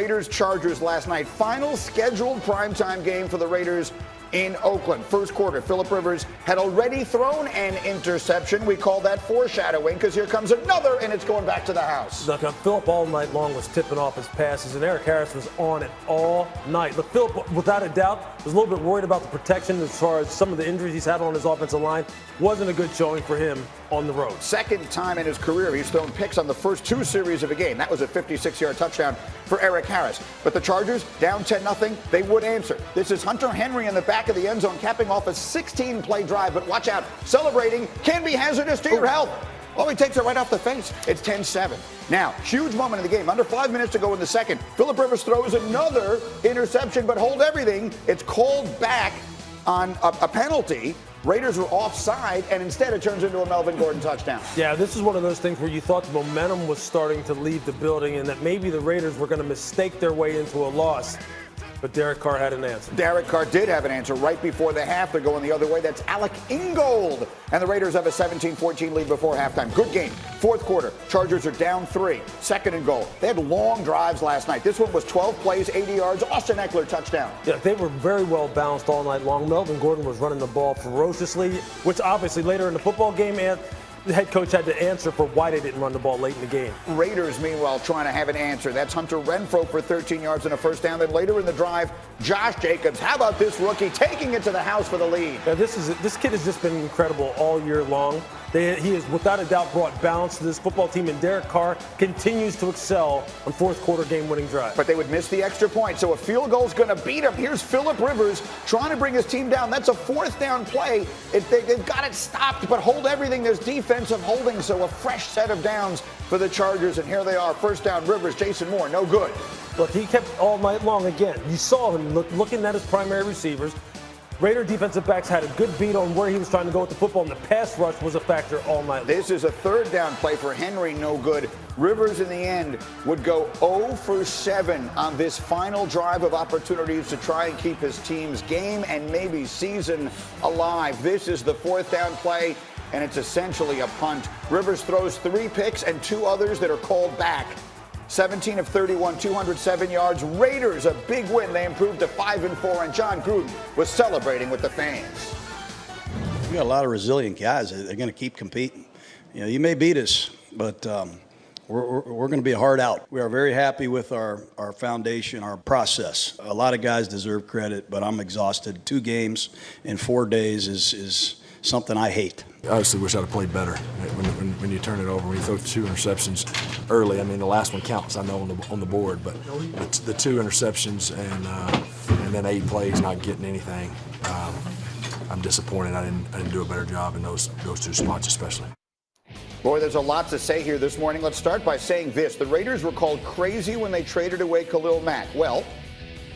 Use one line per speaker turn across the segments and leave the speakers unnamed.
Raiders-Chargers last night. Final scheduled primetime game for the Raiders in Oakland. First quarter, Phillip Rivers had already thrown an interception. We call that foreshadowing because here comes another, and it's going back to the house.
Look, Phillip all night long was tipping off his passes, and Eric Harris was on it all night. Look, Phillip, without a doubt, was a little bit worried about the protection as far as some of the injuries he's had on his offensive line. Wasn't a good showing for him on the road.
Second time in his career he's thrown picks on the first two series of a game. That was a 56-yard touchdown for Eric Harris. But the Chargers, down 10-0, they would answer. This is Hunter Henry in the back of the end zone, capping off a 16-play drive. But watch out, celebrating can be hazardous to your health. Oh, he takes it right off the face. It's 10-7. Now, huge moment in the game. Under 5 minutes to go in the second. Phillip Rivers throws another interception, but hold everything. It's called back on a penalty. Raiders were offside, and instead it turns into a Melvin Gordon touchdown.
Yeah, this is one of those things where you thought the momentum was starting to leave the building and that maybe the Raiders were going to mistake their way into a loss. But Derek Carr had an answer.
Derek Carr did have an answer right before the half. They're going the other way. That's Alec Ingold. And the Raiders have a 17-14 lead before halftime. Good game. Fourth quarter. Chargers are down 3. Second and goal. They had long drives last night. This one was 12 plays, 80 yards. Austin Eckler touchdown.
Yeah, they were very well balanced all night long. Melvin Gordon was running the ball ferociously, which obviously later in the football game, the head coach had to answer for why they didn't run the ball late in the game.
Raiders, meanwhile, trying to have an answer. That's Hunter Renfrow for 13 yards and a first down. Then later in the drive, Josh Jacobs. How about this rookie taking it to the house for the lead?
Yeah, this kid has just been incredible all year long. He has, without a doubt, brought balance to this football team, and Derek Carr continues to excel on fourth quarter game-winning drive.
But they would miss the extra point, so a field goal's going to beat him. Here's Phillip Rivers trying to bring his team down. That's a fourth down play. They've got it stopped, but hold everything. There's defensive holding, so a fresh set of downs for the Chargers, and here they are. First down, Rivers, Jason Moore, no good.
Look, he kept all night long again. You saw him looking at his primary receivers. Raider defensive backs had a good beat on where he was trying to go with the football, and the pass rush was a factor all night long.
This is a third down play for Henry, no good. Rivers in the end would go 0 for 7 on this final drive of opportunities to try and keep his team's game and maybe season alive. This is the fourth down play, and it's essentially a punt. Rivers throws 3 picks and 2 others that are called back. 17 of 31, 207 yards. Raiders, a big win. They improved to 5-4, and John Gruden was celebrating with the fans.
We got a lot of resilient guys. They're going to keep competing. You know, you may beat us, but we're going to be a hard out. We are very happy with our foundation, our process. A lot of guys deserve credit, but I'm exhausted. 2 games in 4 days is something I hate.
I obviously wish I'd have played better when you turn it over, when you throw 2 interceptions early. I mean, the last one counts, I know, on the board, but the 2 interceptions and then 8 plays not getting anything. I'm disappointed I didn't do a better job in those 2 spots especially.
Boy, there's a lot to say here this morning. Let's start by saying this. The Raiders were called crazy when they traded away Khalil Mack. Well,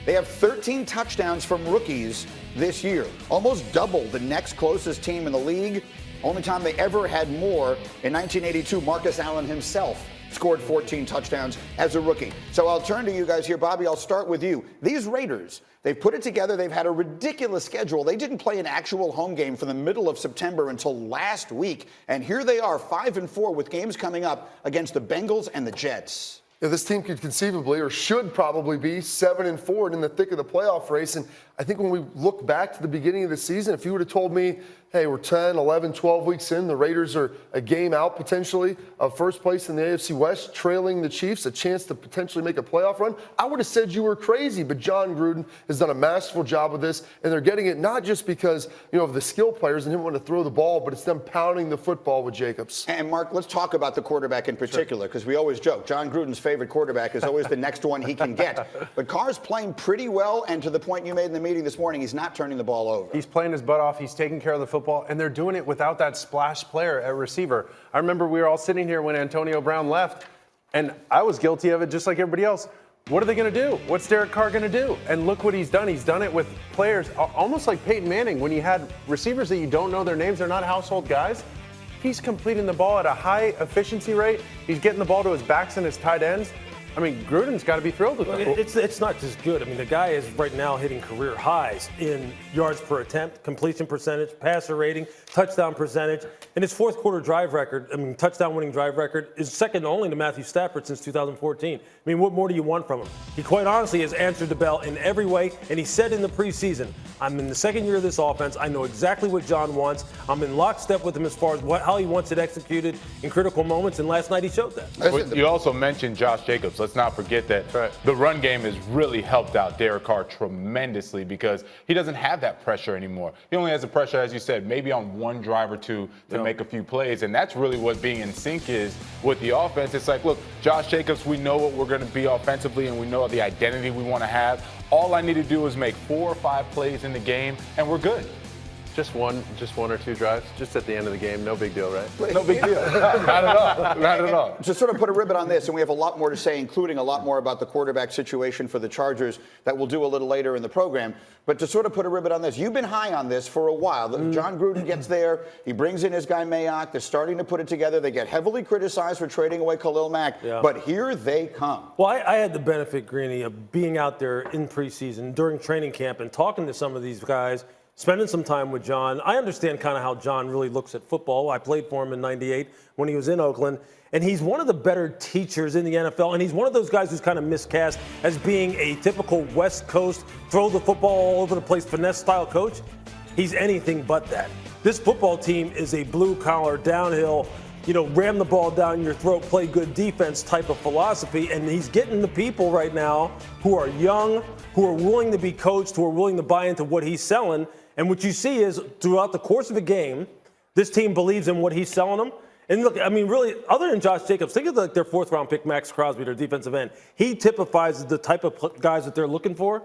they have 13 touchdowns from rookies this year, almost double the next closest team in the league. Only time they ever had more, in 1982, Marcus Allen himself scored 14 touchdowns as a rookie. So I'll turn to you guys here. Bobby, I'll start with you. These Raiders, they've put it together. They've had a ridiculous schedule. They didn't play an actual home game from the middle of September until last week. And here they are, 5-4, with games coming up against the Bengals and the Jets.
Yeah, this team could conceivably, or should probably be, 7-4 and in the thick of the playoff race. And I think when we look back to the beginning of the season, if you would have told me, hey, we're 10, 11, 12 weeks in, the Raiders are a game out potentially of first place in the AFC West, trailing the Chiefs, a chance to potentially make a playoff run, I would have said you were crazy. But John Gruden has done a masterful job with this, and they're getting it not just because, of the skill players and him wanting to throw the ball, but it's them pounding the football with Jacobs.
And Mark, let's talk about the quarterback in particular, because we always joke, John Gruden's favorite quarterback is always the next one he can get. But Carr's playing pretty well, and to the point you made in the meeting this morning, he's not turning the ball over.
He's playing his butt off. He's taking care of the football, and they're doing it without that splash player at receiver. I remember we were all sitting here when Antonio Brown left, and I was guilty of it just like everybody else. What are they going to do? What's Derek Carr going to do? And look what he's done. He's done it with players almost like Peyton Manning. When you had receivers that you don't know their names, they're not household guys. He's completing the ball at a high efficiency rate. He's getting the ball to his backs and his tight ends. I mean, Gruden's got to be thrilled with that.
It's not just good. I mean, the guy is right now hitting career highs in yards per attempt, completion percentage, passer rating, touchdown percentage. And his fourth quarter drive record, touchdown winning drive record, is second only to Matthew Stafford since 2014. I mean, what more do you want from him? He quite honestly has answered the bell in every way. And he said in the preseason, I'm in the second year of this offense. I know exactly what John wants. I'm in lockstep with him as far as how he wants it executed in critical moments. And last night he showed that.
But you also mentioned Josh Jacobs. Let's not forget that the run game has really helped out Derek Carr tremendously because he doesn't have that pressure anymore. He only has the pressure, as you said, maybe on one drive or two to make a few plays. And that's really what being in sync is with the offense. It's like, look, Josh Jacobs, we know what we're going to be offensively and we know the identity we want to have. All I need to do is make 4 or 5 plays in the game and we're good.
Just one or two drives, just at the end of the game. No big deal, right?
No big deal. Not at all. Not at all.
To sort of put a ribbon on this, and we have a lot more to say, including a lot more about the quarterback situation for the Chargers that we'll do a little later in the program. But to sort of put a ribbon on this, you've been high on this for a while. John Gruden gets there. He brings in his guy Mayock. They're starting to put it together. They get heavily criticized for trading away Khalil Mack. Yeah. But here they come.
Well, I had the benefit, Greeny, of being out there in preseason during training camp and talking to some of these guys, spending some time with John. I understand kind of how John really looks at football. I played for him in '98 when he was in Oakland. And he's one of the better teachers in the NFL. And he's one of those guys who's kind of miscast as being a typical West Coast, throw the football all over the place, finesse style coach. He's anything but that. This football team is a blue collar, downhill, ram the ball down your throat, play good defense type of philosophy. And he's getting the people right now who are young, who are willing to be coached, who are willing to buy into what he's selling. And what you see is throughout the course of a game, this team believes in what he's selling them. And look, I mean, really, other than Josh Jacobs, think of their fourth-round pick, Max Crosby, their defensive end. He typifies the type of guys that they're looking for,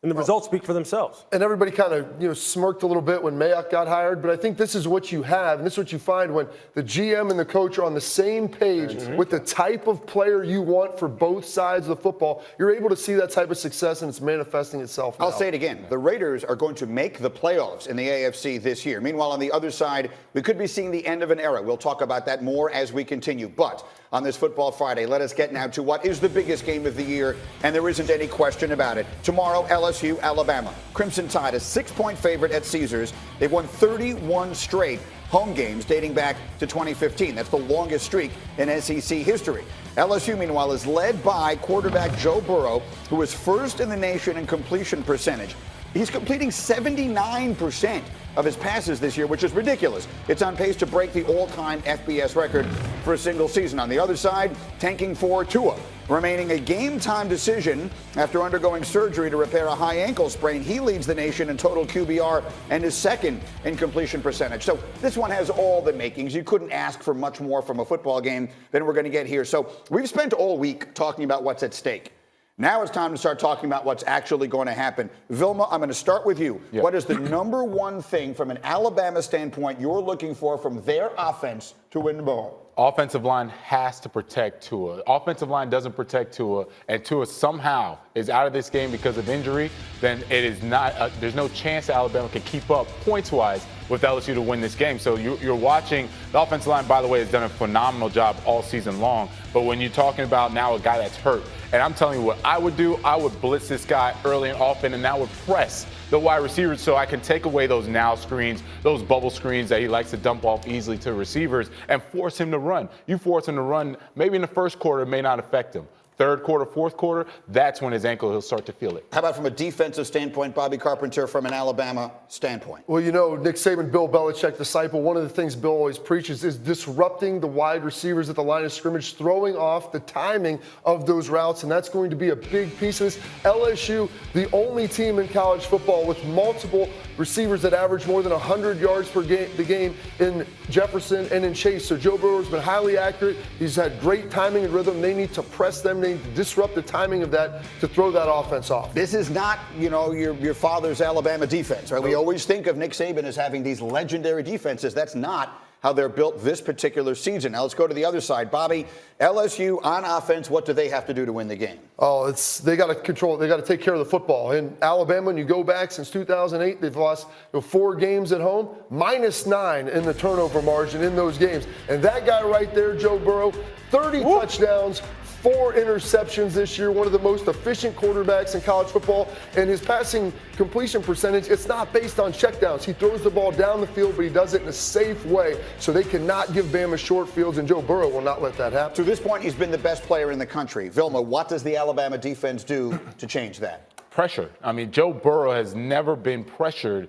and the results speak for themselves.
And everybody kind of smirked a little bit when Mayock got hired, but I think this is what you have, and this is what you find when the GM and the coach are on the same page with the type of player you want for both sides of the football. You're able to see that type of success, and it's manifesting itself now.
I'll say it again. The Raiders are going to make the playoffs in the AFC this year. Meanwhile, on the other side, we could be seeing the end of an era. We'll talk about that more as we continue. But on this Football Friday, let us get now to what is the biggest game of the year, and there isn't any question about it. Tomorrow, LSU, Alabama. Crimson Tide, a 6-point favorite at Caesars. They've won 31 straight home games dating back to 2015. That's the longest streak in SEC history. LSU, meanwhile, is led by quarterback Joe Burrow, who is first in the nation in completion percentage. He's completing 79% of his passes this year, which is ridiculous. It's on pace to break the all-time FBS record for a single season. On the other side, tanking for Tua, remaining a game-time decision after undergoing surgery to repair a high ankle sprain. He leads the nation in total QBR and is second in completion percentage. So this one has all the makings. You couldn't ask for much more from a football game than we're going to get here. So we've spent all week talking about what's at stake. Now it's time to start talking about what's actually going to happen. Vilma, I'm going to start with you. Yep. What is the number one thing from an Alabama standpoint you're looking for from their offense to win the ball?
Offensive line has to protect Tua. Offensive line doesn't protect Tua, and Tua somehow is out of this game because of injury, then it is not. There's no chance Alabama can keep up points-wise with LSU to win this game. So you're watching. The offensive line, by the way, has done a phenomenal job all season long. But when you're talking about now a guy that's hurt, and I'm telling you what I would do, I would blitz this guy early and often, and that would press the wide receivers so I can take away those now screens, those bubble screens that he likes to dump off easily to receivers and force him to run. You force him to run, maybe in the first quarter, it may not affect him. Third quarter, fourth quarter, that's when his ankle, he'll start to feel it.
How about from a defensive standpoint, Bobby Carpenter, from an Alabama standpoint?
Well, Nick Saban, Bill Belichick disciple, one of the things Bill always preaches is disrupting the wide receivers at the line of scrimmage, throwing off the timing of those routes, and that's going to be a big piece of this. LSU, the only team in college football with multiple receivers that average more than 100 yards per game in Jefferson and in Chase. So Joe Burrow's been highly accurate. He's had great timing and rhythm. They need to press them. They need to disrupt the timing of that to throw that offense off.
This is not, your father's Alabama defense, right? We always think of Nick Saban as having these legendary defenses. That's not how they're built this particular season. Now let's go to the other side. Bobby, LSU on offense, what do they have to do to win the game?
Oh, they got to control. They got to take care of the football. In Alabama, when you go back since 2008, they've lost 4 games at home, -9 in the turnover margin in those games. And that guy right there, Joe Burrow, 30 touchdowns, 4 interceptions this year, one of the most efficient quarterbacks in college football, and his passing completion percentage, it's not based on checkdowns. He throws the ball down the field, but he does it in a safe way, so they cannot give Bama short fields, and Joe Burrow will not let that happen.
To this point, he's been the best player in the country. Vilma, what does the Alabama defense do to change that?
Pressure. I mean, Joe Burrow has never been pressured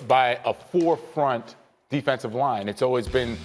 by a forefront defensive line. It's always been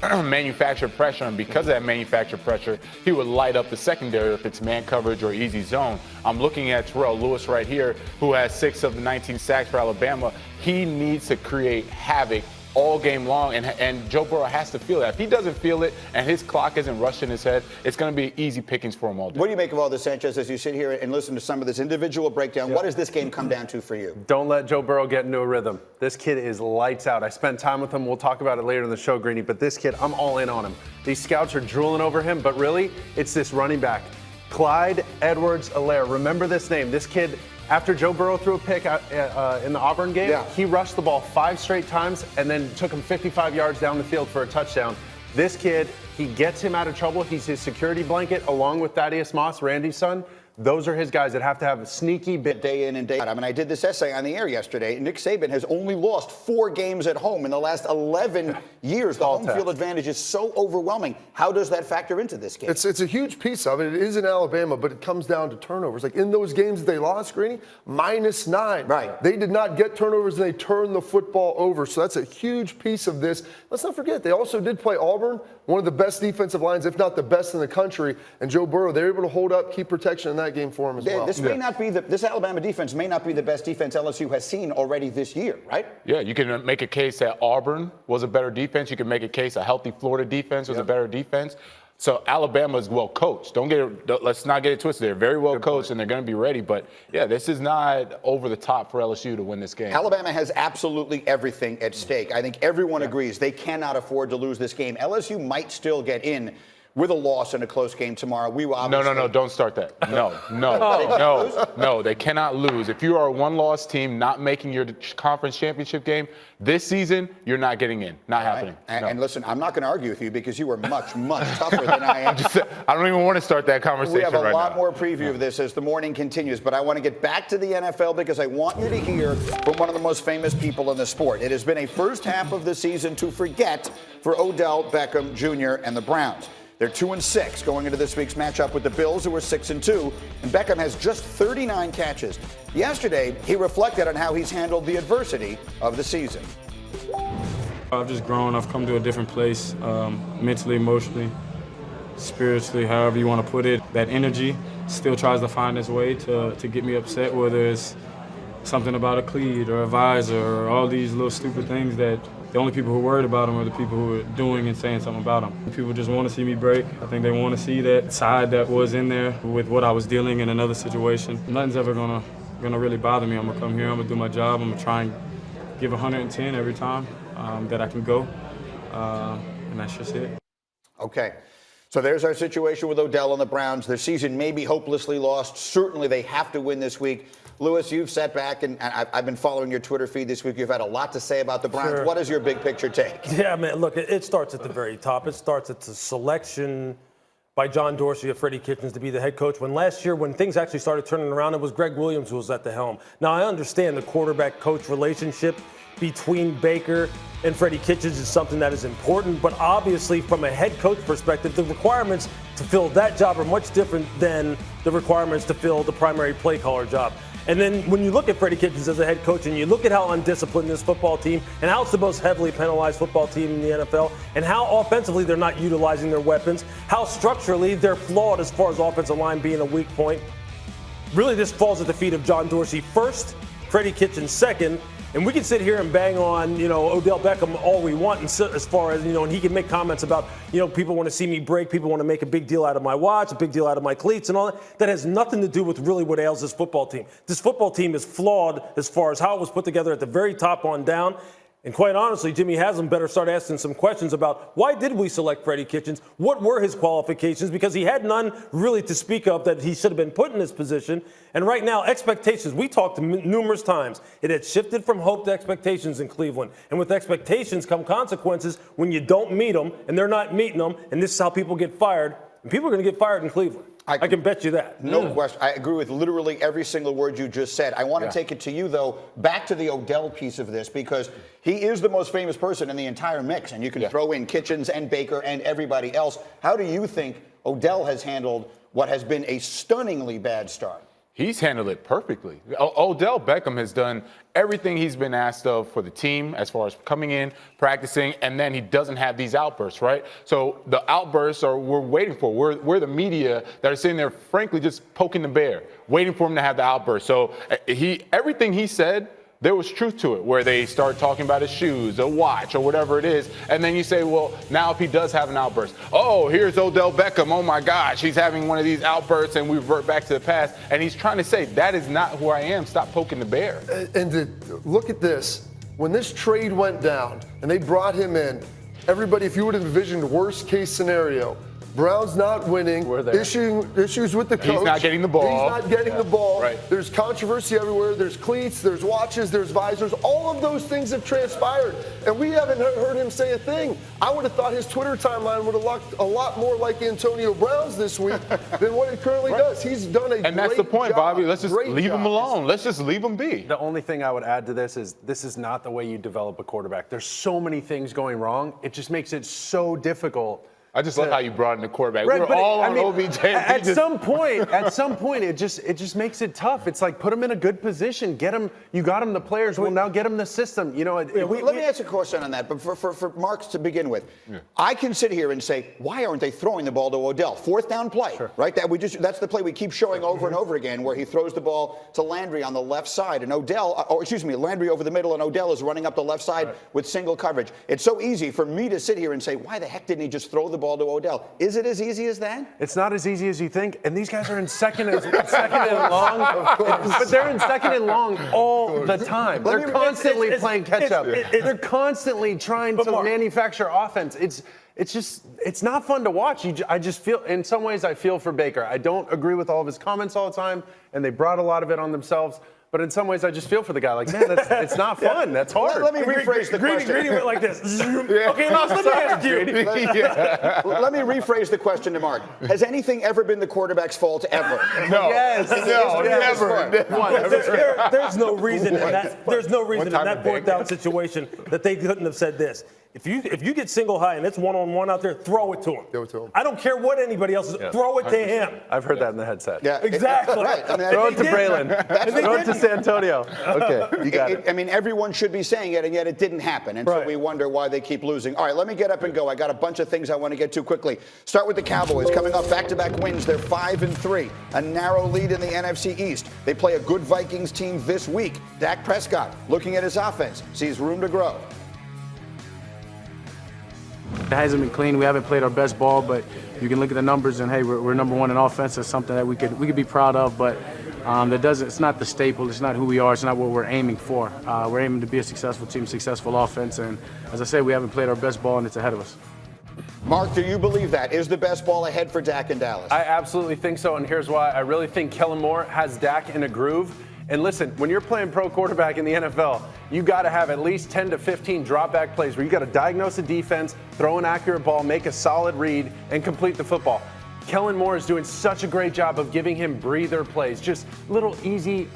manufactured pressure, and because of that manufactured pressure, he would light up the secondary if it's man coverage or easy zone. I'm looking at Terrell Lewis right here, who has 6 of the 19 sacks for Alabama. He needs to create havoc all game long, and Joe Burrow has to feel that. If he doesn't feel it and his clock isn't rushed in his head, it's going to be easy pickings for him all day.
What do you make of all this, Sanchez, as you sit here and listen to some of this individual breakdown? What does this game come down to for you?
Don't let Joe Burrow get into a rhythm. This kid is lights out. I spent time with him. We'll talk about it later in the show, Greeny, but this kid, I'm all in on him. These scouts are drooling over him, but really, it's this running back, Clyde Edwards-Helaire. Remember this name. This kid, after Joe Burrow threw a pick in the Auburn game, he rushed the ball 5 straight times and then took him 55 yards down the field for a touchdown. This kid, he gets him out of trouble. He's his security blanket along with Thaddeus Moss, Randy's son. Those are his guys that have to have a sneaky bit.
Day in and day out. I mean, I did this essay on the air yesterday. Nick Saban has only lost 4 games at home in the last 11 years. The home field advantage is so overwhelming. How does that factor into this game?
It's a huge piece of it. It is in Alabama, but it comes down to turnovers. Like in those games that they lost, Greeny, -9.
Right.
They did not get turnovers, and they turned the football over. So that's a huge piece of this. Let's not forget, they also did play Auburn, one of the best defensive lines, if not the best in the country. And Joe Burrow, they were able to hold up, keep protection in that game for him as well.
This may not be this Alabama defense may not be the best defense LSU has seen already this year, right?
Yeah, you can make a case that Auburn was a better defense. You can make a case a healthy Florida defense was a better defense. So Alabama is well coached. Let's not get it twisted. They're very well coached and they're going to be ready. But yeah, this is not over the top for LSU to win this game.
Alabama has absolutely everything at stake. I think everyone agrees they cannot afford to lose this game. LSU might still get in with a loss in a close game tomorrow. We will obviously...
No, don't start that. No, they cannot lose. If you are a one-loss team not making your conference championship game this season, you're not getting in. Not happening.
And listen, I'm not going to argue with you because you are much, much tougher than I am.
I don't even want to start that conversation
We have a
right
lot
now.
more preview of this as the morning continues, but I want to get back to the NFL because I want you to hear from one of the most famous people in the sport. It has been a first half of the season to forget for Odell Beckham Jr. and the Browns. They're 2-6 going into this week's matchup with the Bills, who are 6-2, and Beckham has just 39 catches. Yesterday, he reflected on how he's handled the adversity of the season.
I've just grown. I've come to a different place, mentally, emotionally, spiritually, however you want to put it. That energy still tries to find its way to get me upset, whether it's something about a cleat or a visor or all these little stupid things that the only people who are worried about them are the people who are doing and saying something about them. People just want to see me break. I think they want to see that side that was in there with what I was dealing in another situation. Nothing's ever gonna really bother me. I'm gonna come here, I'm gonna do my job, I'm gonna try and give 110 every time that I can go, and that's just it.
Okay. So there's our situation with Odell and the Browns. Their season may be hopelessly lost. Certainly they have to win this week. Lewis, you've sat back, and I've been following your Twitter feed this week. You've had a lot to say about the Browns.
Sure.
What is your big picture take?
Yeah, man, look, it starts at the very top. It starts at the selection by John Dorsey of Freddie Kitchens to be the head coach. When last year, when things actually started turning around, it was Greg Williams who was at the helm. Now, I understand the quarterback-coach relationship between Baker and Freddie Kitchens is something that is important, but obviously from a head coach perspective, the requirements to fill that job are much different than the requirements to fill the primary play caller job. And then when you look at Freddie Kitchens as a head coach and you look at how undisciplined this football team and how it's the most heavily penalized football team in the NFL and how offensively they're not utilizing their weapons, how structurally they're flawed as far as offensive line being a weak point, really this falls at the feet of John Dorsey first, Freddie Kitchens second. And we can sit here and bang on, Odell Beckham all we want, and as far as, and he can make comments about, people want to see me break, people want to make a big deal out of my watch, a big deal out of my cleats and all that. That has nothing to do with really what ails this football team. This football team is flawed as far as how it was put together at the very top on down. And quite honestly, Jimmy Haslam better start asking some questions about why did we select Freddie Kitchens? What were his qualifications? Because he had none really to speak of that he should have been put in this position. And right now, expectations, we talked numerous times. It had shifted from hope to expectations in Cleveland. And with expectations come consequences when you don't meet them and they're not meeting them. And this is how people get fired. and people are going to get fired in Cleveland. I can bet you that.
No question. I agree with literally every single word you just said. I want to take it to you, though, back to the Odell piece of this, because he is the most famous person in the entire mix, and you can throw in Kitchens and Baker and everybody else. How do you think Odell has handled what has been a stunningly bad start?
He's handled it perfectly. Odell Beckham has done everything he's been asked of for the team as far as coming in, practicing, and then he doesn't have these outbursts, right? So the outbursts we're waiting for. We're the media that are sitting there, frankly, just poking the bear, waiting for him to have the outburst. So everything he said, there was truth to it, where they start talking about his shoes, a watch, or whatever it is. And then you say, well, now if he does have an outburst, oh, here's Odell Beckham. Oh, my gosh, he's having one of these outbursts, and we revert back to the past. And he's trying to say, that is not who I am. Stop poking the bear.
And to look at this, when this trade went down and they brought him in, everybody, if you would have envisioned worst case scenario, Brown's not winning. Issues with the coach.
He's not getting the ball.
He's not getting the ball.
Right.
There's controversy everywhere. There's cleats, there's watches, there's visors. All of those things have transpired, and we haven't heard him say a thing. I would have thought his Twitter timeline would have looked a lot more like Antonio Brown's this week than what it currently does. He's done a great job.
And that's the point, Bobby. Let's just leave him alone. Let's just leave him be.
The only thing I would add to this is not the way you develop a quarterback. There's so many things going wrong. It just makes it so difficult.
I just love how you brought in the quarterback.
Right,
We're all on OBJ.
At some point, it just makes it tough. It's like, put him in a good position. Get him. You got him the players. Well, now get him the system. You know.
Let me ask a question on that. But for Marks to begin with, I can sit here and say, why aren't they throwing the ball to Odell? Fourth down play, right? That's the play we keep showing over and over again, where he throws the ball to Landry on the left side, and Landry over the middle, and Odell is running up the left side with single coverage. It's so easy for me to sit here and say, why the heck didn't he just throw the ball to Odell? Is it as easy as that?
It's not as easy as you think. And these guys are in second and long. But they're in second and long all the time. They're constantly playing catch up. They're constantly trying to manufacture offense. It's not fun to watch. I just feel, in some ways, I feel for Baker. I don't agree with all of his comments all the time, and they brought a lot of it on themselves. But in some ways, I just feel for the guy. Like, man, it's not fun. That's hard.
Let me rephrase the question.
Greedy went like this. Okay, now let me ask you.
Let me rephrase the question to Mark. Has anything ever been the quarterback's fault ever?
No.
Yes.
No, never.
There's no reason in that fourth down situation that they couldn't have said this. If you get single high and it's one-on-one out there, throw it to him.
Throw it to him.
I don't care what anybody else is. Throw it to him.
I've heard that in the headset.
Yeah,
Exactly.
Right. I mean,
Throw it to Braylon. Throw it to Santonio. Okay, you got it.
I mean, everyone should be saying it, and yet it didn't happen. And so we wonder why they keep losing. All right, let me get up and go. I got a bunch of things I want to get to quickly. Start with the Cowboys. Coming off back-to-back wins, they're 5-3. A narrow lead in the NFC East. They play a good Vikings team this week. Dak Prescott, looking at his offense, sees room to grow.
It hasn't been clean. We haven't played our best ball, but you can look at the numbers and, hey, we're number one in offense. That's something that we could be proud of, but it's not the staple. It's not who we are. It's not what we're aiming for. We're aiming to be a successful team, successful offense, and as I said, we haven't played our best ball, and it's ahead of us.
Mark, do you believe that? Is the best ball ahead for Dak in Dallas?
I absolutely think so, and here's why. I really think Kellen Moore has Dak in a groove. And listen, when you're playing pro quarterback in the NFL, you got to have at least 10 to 15 drop back plays where you got to diagnose a defense, throw an accurate ball, make a solid read, and complete the football. Kellen Moore is doing such a great job of giving him breather plays, just little easy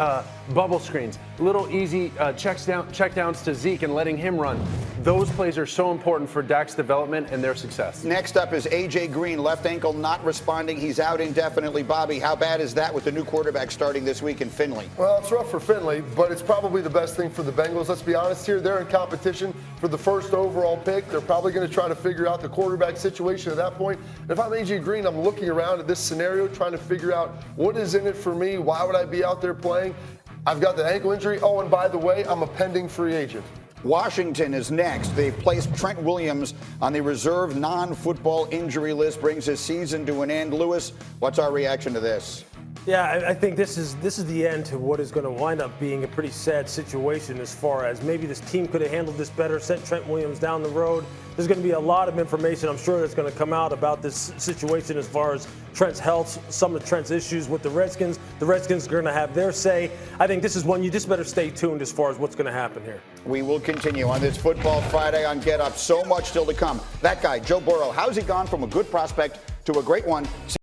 bubble screens, little easy checkdowns to Zeke and letting him run. Those plays are so important for Dak's development and their success.
Next up is A.J. Green, left ankle not responding. He's out indefinitely. Bobby, how bad is that with the new quarterback starting this week in Finley?
Well, it's rough for Finley, but it's probably the best thing for the Bengals. Let's be honest here. They're in competition for the first overall pick. They're probably going to try to figure out the quarterback situation at that point. If I'm A.J. Green, I'm looking around at this scenario, trying to figure out what is in it for me. Why would I be out there playing? I've got the ankle injury. Oh, and by the way, I'm a pending free agent.
Washington is next. They've placed Trent Williams on the reserve non-football injury list, brings his season to an end. Lewis, what's our reaction to this?
Yeah, I think this is the end to what is going to wind up being a pretty sad situation as far as maybe this team could have handled this better, sent Trent Williams down the road. There's going to be a lot of information, I'm sure, that's going to come out about this situation as far as Trent's health, some of Trent's issues with the Redskins. The Redskins are going to have their say. I think this is one you just better stay tuned as far as what's going to happen here.
We will continue on this Football Friday on Get Up. So much still to come. That guy, Joe Burrow, how's he gone from a good prospect to a great one.